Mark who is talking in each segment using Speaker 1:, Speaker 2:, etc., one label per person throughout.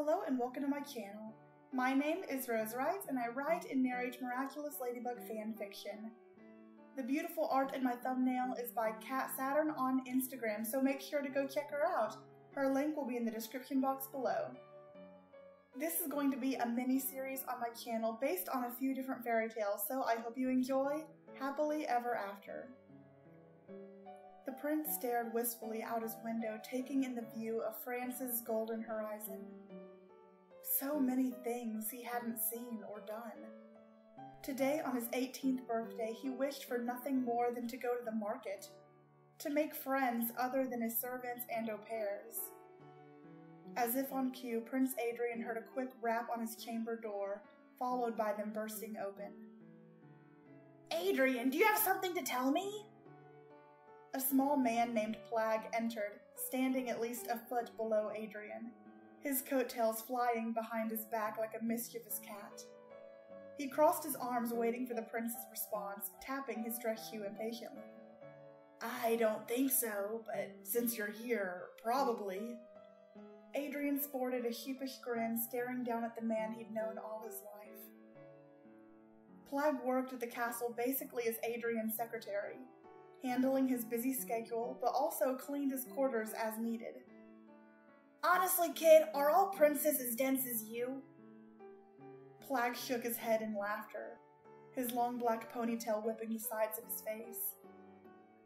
Speaker 1: Hello and welcome to my channel. My name is Rose Wright and I write and narrate Miraculous Ladybug fanfiction. The beautiful art in my thumbnail is by Cat Saturn on Instagram, so make sure to go check her out. Her link will be in the description box below. This is going to be a mini-series on my channel based on a few different fairy tales, so I hope you enjoy. Happily Ever After. The prince stared wistfully out his window, taking in the view of France's golden horizon. So many things he hadn't seen or done. Today, on his 18th birthday, he wished for nothing more than to go to the market, to make friends other than his servants and au pairs. As if on cue, Prince Adrien heard a quick rap on his chamber door, followed by them bursting open. "Adrien, do you have something to tell me?" A small man named Plagg entered, standing at least a foot below Adrien, his coattails flying behind his back like a mischievous cat. He crossed his arms waiting for the prince's response, tapping his dress shoe impatiently. "I don't think so, but since you're here, probably." Adrien sported a sheepish grin, staring down at the man he'd known all his life. Plagg worked at the castle basically as Adrien's secretary, handling his busy schedule, but also cleaned his quarters as needed. "Honestly, kid, are all princes as dense as you?" Plagg shook his head in laughter, his long black ponytail whipping the sides of his face.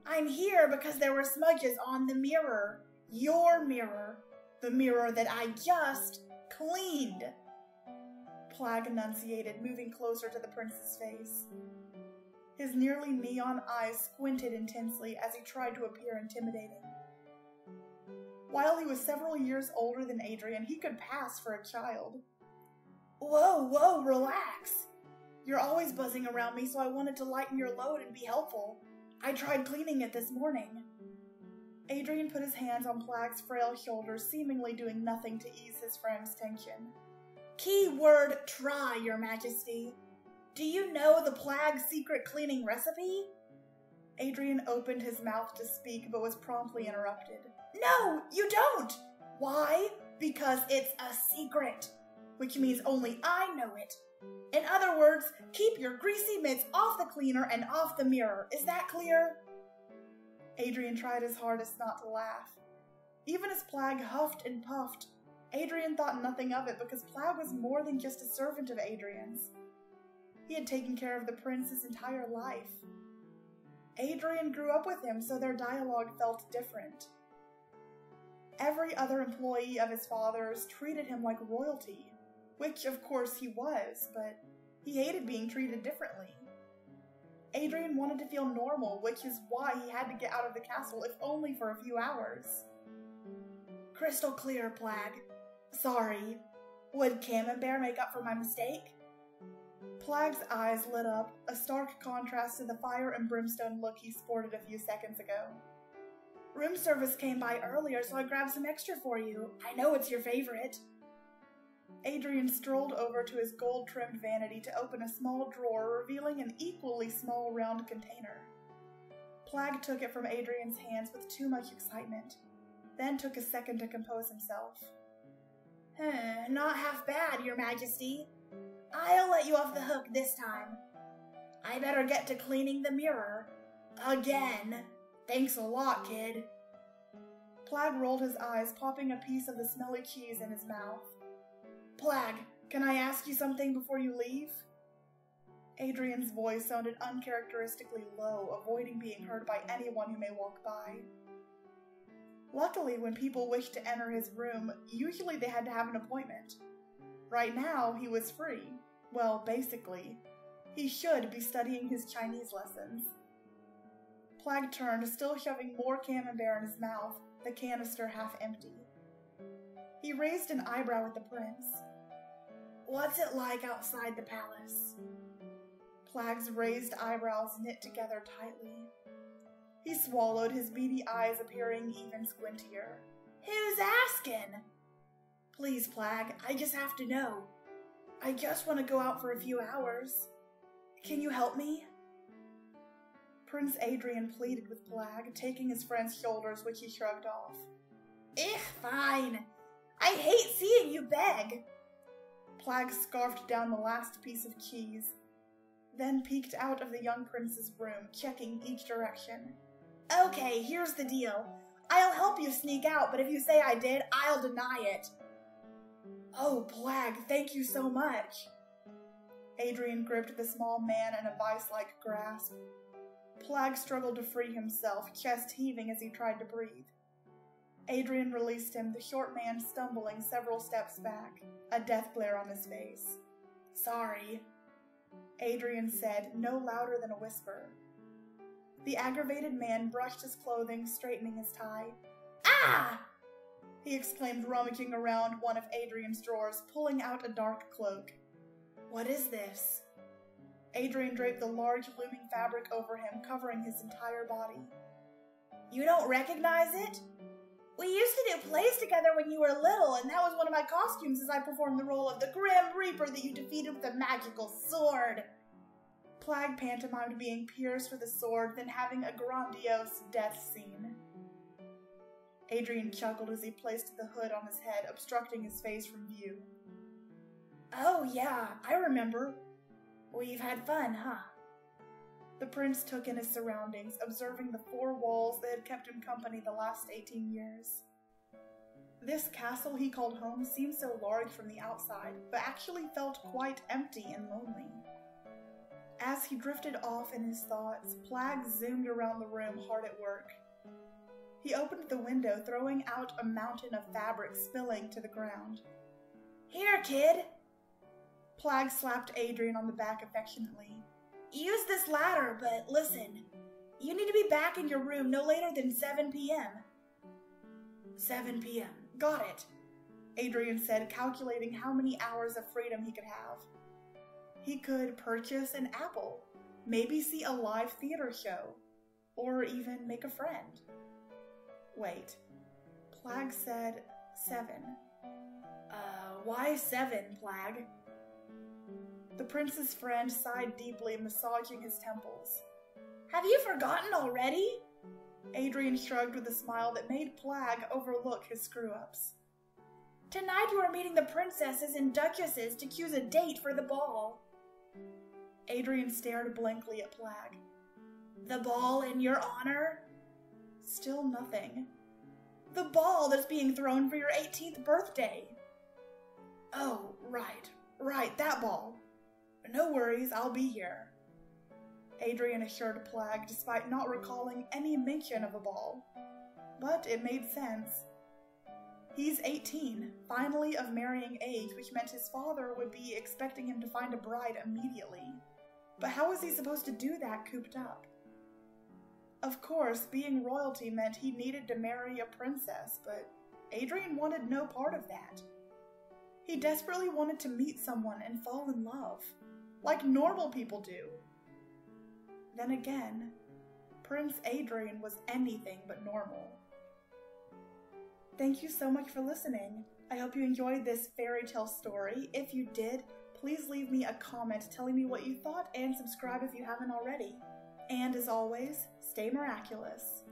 Speaker 1: "I'm here because there were smudges on the mirror. Your mirror. The mirror that I just cleaned." Plagg enunciated, moving closer to the prince's face. His nearly neon eyes squinted intensely as he tried to appear intimidating. While he was several years older than Adrien, he could pass for a child. Whoa, relax. You're always buzzing around me, so I wanted to lighten your load and be helpful. I tried cleaning it this morning." Adrien put his hands on Plagg's frail shoulders, seemingly doing nothing to ease his friend's tension. "Keyword try, Your Majesty. Do you know the Plagg secret cleaning recipe?" Adrien opened his mouth to speak, but was promptly interrupted. "No, you don't! Why? Because it's a secret, which means only I know it. In other words, keep your greasy mitts off the cleaner and off the mirror. Is that clear?" Adrien tried his hardest not to laugh. Even as Plagg huffed and puffed, Adrien thought nothing of it because Plagg was more than just a servant of Adrien's. He had taken care of the prince his entire life. Adrien grew up with him, so their dialogue felt different. Every other employee of his father's treated him like royalty, which of course he was, but he hated being treated differently. Adrien wanted to feel normal, which is why he had to get out of the castle, if only for a few hours. "Crystal clear, Plagg. Sorry. Would Camembert make up for my mistake?" Plagg's eyes lit up, a stark contrast to the fire and brimstone look he sported a few seconds ago. "Room service came by earlier, so I grabbed some extra for you. I know it's your favorite." Adrien strolled over to his gold-trimmed vanity to open a small drawer, revealing an equally small round container. Plagg took it from Adrien's hands with too much excitement, then took a second to compose himself. "Not half bad, Your Majesty. I'll let you off the hook this time. I better get to cleaning the mirror. Again. Thanks a lot, kid." Plagg rolled his eyes, popping a piece of the smelly cheese in his mouth. "Plagg, can I ask you something before you leave?" Adrien's voice sounded uncharacteristically low, avoiding being heard by anyone who may walk by. Luckily, when people wished to enter his room, usually they had to have an appointment. Right now, he was free. Well, basically. He should be studying his Chinese lessons. Plagg turned, still shoving more camembert in his mouth, the canister half empty. He raised an eyebrow at the prince. "What's it like outside the palace?" Plagg's raised eyebrows knit together tightly. He swallowed, his beady eyes appearing even squintier. "Who's asking?" "Please, Plagg, I just have to know. I just want to go out for a few hours. Can you help me?" Prince Adrien pleaded with Plagg, taking his friend's shoulders, which he shrugged off. "Fine. I hate seeing you beg. Plagg scarfed down the last piece of cheese, then peeked out of the young prince's room, checking each direction. Okay, here's the deal. I'll help you sneak out, but if you say I did, I'll deny it. Oh, Plagg, thank you so much. Adrien gripped the small man in a vice-like grasp. Plagg struggled to free himself, chest heaving as he tried to breathe. Adrien released him, the short man stumbling several steps back, a death glare on his face. Sorry, Adrien said, no louder than a whisper. The aggravated man brushed his clothing, straightening his tie. Ah! He exclaimed, rummaging around one of Adrien's drawers, pulling out a dark cloak. What is this? Adrien draped the large looming fabric over him, covering his entire body. You don't recognize it? We used to do plays together when you were little, and that was one of my costumes as I performed the role of the Grim Reaper that you defeated with a magical sword. Plagg pantomimed being pierced with a sword, then having a grandiose death scene. Adrien chuckled as he placed the hood on his head, obstructing his face from view. Oh yeah, I remember. We've had fun, huh? The prince took in his surroundings, observing the four walls that had kept him company the last 18 years. This castle he called home seemed so large from the outside, but actually felt quite empty and lonely. As he drifted off in his thoughts, Plagg zoomed around the room, hard at work. He opened the window, throwing out a mountain of fabric spilling to the ground. Here, kid! Plagg slapped Adrien on the back affectionately. Use this ladder, but listen. You need to be back in your room no later than 7 p.m. 7 p.m. Got it, Adrien said, calculating how many hours of freedom he could have. He could purchase an apple, maybe see a live theater show, or even make a friend. Wait, Plagg said 7. Why 7, Plagg? The prince's friend sighed deeply, massaging his temples. Have you forgotten already? Adrien shrugged with a smile that made Plagg overlook his screw-ups. Tonight you are meeting the princesses and duchesses to choose a date for the ball. Adrien stared blankly at Plagg. The ball in your honor? Still nothing. The ball that's being thrown for your 18th birthday. Oh, right, that ball. No worries, I'll be here, Adrien assured Plagg, despite not recalling any mention of a ball. But it made sense. He's 18, finally of marrying age, which meant his father would be expecting him to find a bride immediately. But how was he supposed to do that cooped up? Of course, being royalty meant he needed to marry a princess, but Adrien wanted no part of that. He desperately wanted to meet someone and fall in love, like normal people do. Then again, Prince Adrien was anything but normal. Thank you so much for listening. I hope you enjoyed this fairy tale story. If you did, please leave me a comment telling me what you thought and subscribe if you haven't already. And as always, stay miraculous.